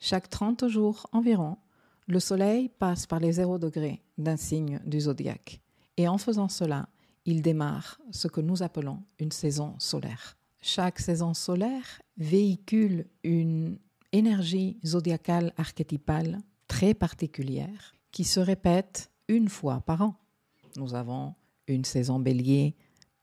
Chaque 30 jours environ, le Soleil passe par les 0 degrés d'un signe du zodiaque. Et en faisant cela, il démarre ce que nous appelons une saison solaire. Chaque saison solaire véhicule une énergie zodiacale archétypale très particulière qui se répète une fois par an. Nous avons une saison bélier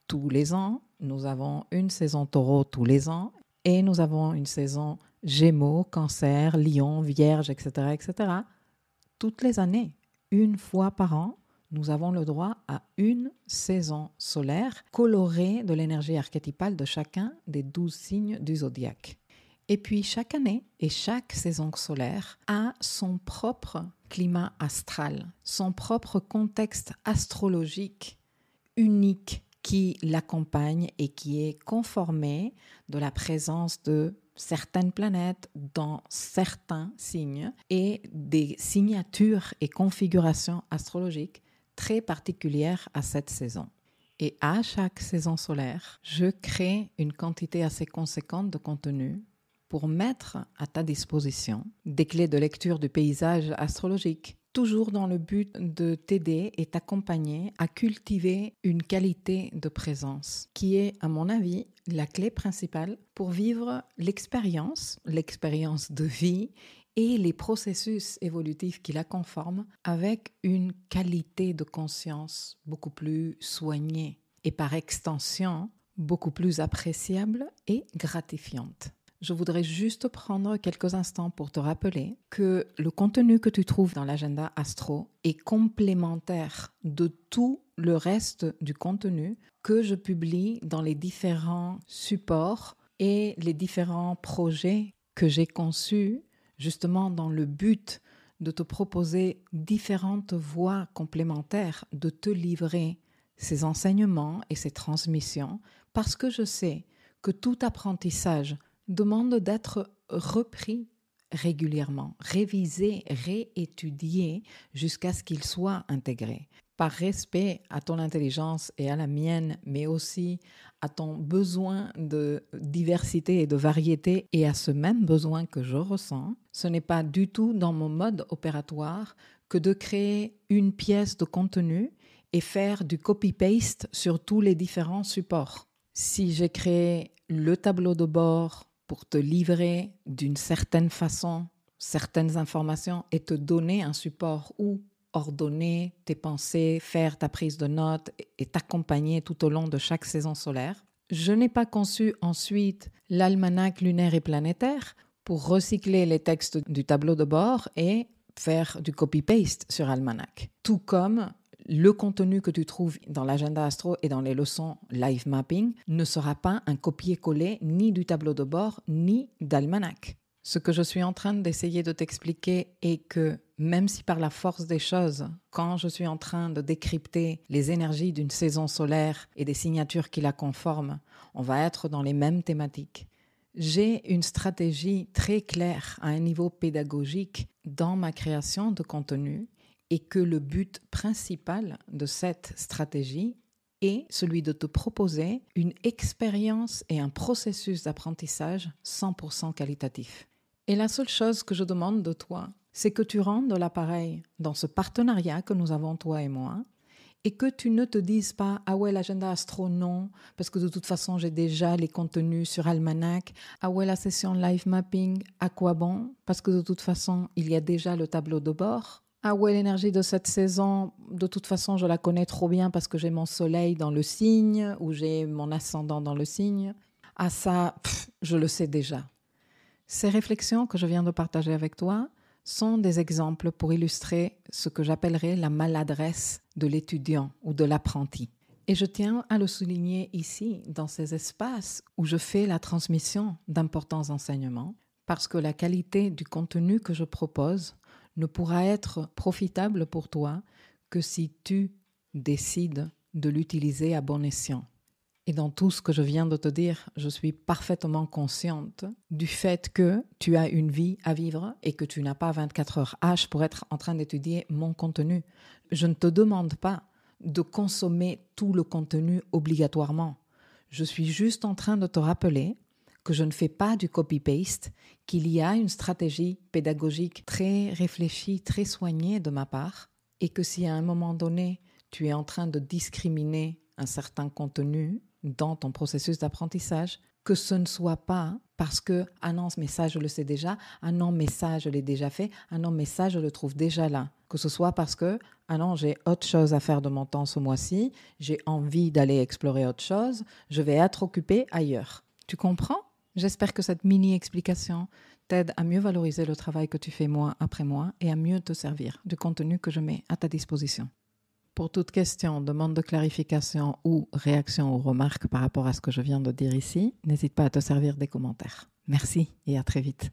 tous les ans, nous avons une saison taureau tous les ans et nous avons une saison gémeaux, cancer, lion, vierge, etc., etc. Toutes les années, une fois par an, nous avons le droit à une saison solaire colorée de l'énergie archétypale de chacun des 12 signes du zodiaque. Et puis chaque année et chaque saison solaire a son propre climat astral, son propre contexte astrologique unique qui l'accompagne et qui est conformé de la présence de certaines planètes dans certains signes et des signatures et configurations astrologiques très particulières à cette saison. Et à chaque saison solaire, je crée une quantité assez conséquente de contenu pour mettre à ta disposition des clés de lecture du paysage astrologique, toujours dans le but de t'aider et t'accompagner à cultiver une qualité de présence qui est, à mon avis, la clé principale pour vivre l'expérience de vie et les processus évolutifs qui la conforment avec une qualité de conscience beaucoup plus soignée et par extension beaucoup plus appréciable et gratifiante. Je voudrais juste prendre quelques instants pour te rappeler que le contenu que tu trouves dans l'agenda astro est complémentaire de tout le reste du contenu que je publie dans les différents supports et les différents projets que j'ai conçus justement dans le but de te proposer différentes voies complémentaires, de te livrer ces enseignements et ces transmissions, parce que je sais que tout apprentissage demande d'être repris régulièrement, révisé, réétudié jusqu'à ce qu'il soit intégré. Par respect à ton intelligence et à la mienne, mais aussi à ton besoin de diversité et de variété et à ce même besoin que je ressens, ce n'est pas du tout dans mon mode opératoire que de créer une pièce de contenu et faire du copy-paste sur tous les différents supports. Si j'ai créé le tableau de bord pour te livrer d'une certaine façon certaines informations et te donner un support où ordonner tes pensées, faire ta prise de notes et t'accompagner tout au long de chaque saison solaire. Je n'ai pas conçu ensuite l'almanach lunaire et planétaire pour recycler les textes du tableau de bord et faire du copy-paste sur almanach. Tout comme le contenu que tu trouves dans l'agenda astro et dans les leçons live mapping ne sera pas un copier-coller ni du tableau de bord ni d'almanach. Ce que je suis en train d'essayer de t'expliquer est que même si par la force des choses, quand je suis en train de décrypter les énergies d'une saison solaire et des signatures qui la conforment, on va être dans les mêmes thématiques. J'ai une stratégie très claire à un niveau pédagogique dans ma création de contenu et que le but principal de cette stratégie est celui de te proposer une expérience et un processus d'apprentissage 100% qualitatif. Et la seule chose que je demande de toi, c'est que tu rendes l'appareil dans ce partenariat que nous avons, toi et moi, et que tu ne te dises pas « Ah ouais, l'agenda astro, non, parce que de toute façon, j'ai déjà les contenus sur Almanach. Ah ouais, la session live mapping, à quoi bon? Parce que de toute façon, il y a déjà le tableau de bord. Ah ouais, l'énergie de cette saison, de toute façon, je la connais trop bien parce que j'ai mon soleil dans le signe ou j'ai mon ascendant dans le signe. Ah ça, je le sais déjà. » Ces réflexions que je viens de partager avec toi sont des exemples pour illustrer ce que j'appellerais la maladresse de l'étudiant ou de l'apprenti. Et je tiens à le souligner ici, dans ces espaces où je fais la transmission d'importants enseignements, parce que la qualité du contenu que je propose ne pourra être profitable pour toi que si tu décides de l'utiliser à bon escient. Et dans tout ce que je viens de te dire, je suis parfaitement consciente du fait que tu as une vie à vivre et que tu n'as pas 24 heures H pour être en train d'étudier mon contenu. Je ne te demande pas de consommer tout le contenu obligatoirement. Je suis juste en train de te rappeler que je ne fais pas du copy-paste, qu'il y a une stratégie pédagogique très réfléchie, très soignée de ma part, et que si à un moment donné, tu es en train de discriminer un certain contenu dans ton processus d'apprentissage, que ce ne soit pas parce que « Ah non, ce message, je le sais déjà. Ah non, message, je l'ai déjà fait. Ah non, message, je le trouve déjà là. » Que ce soit parce que « Ah non, j'ai autre chose à faire de mon temps ce mois-ci. J'ai envie d'aller explorer autre chose. Je vais être occupée ailleurs. » Tu comprends ? J'espère que cette mini-explication t'aide à mieux valoriser le travail que tu fais mois après mois et à mieux te servir du contenu que je mets à ta disposition. Pour toute question, demande de clarification ou réaction ou remarque par rapport à ce que je viens de dire ici, n'hésite pas à te servir des commentaires. Merci et à très vite.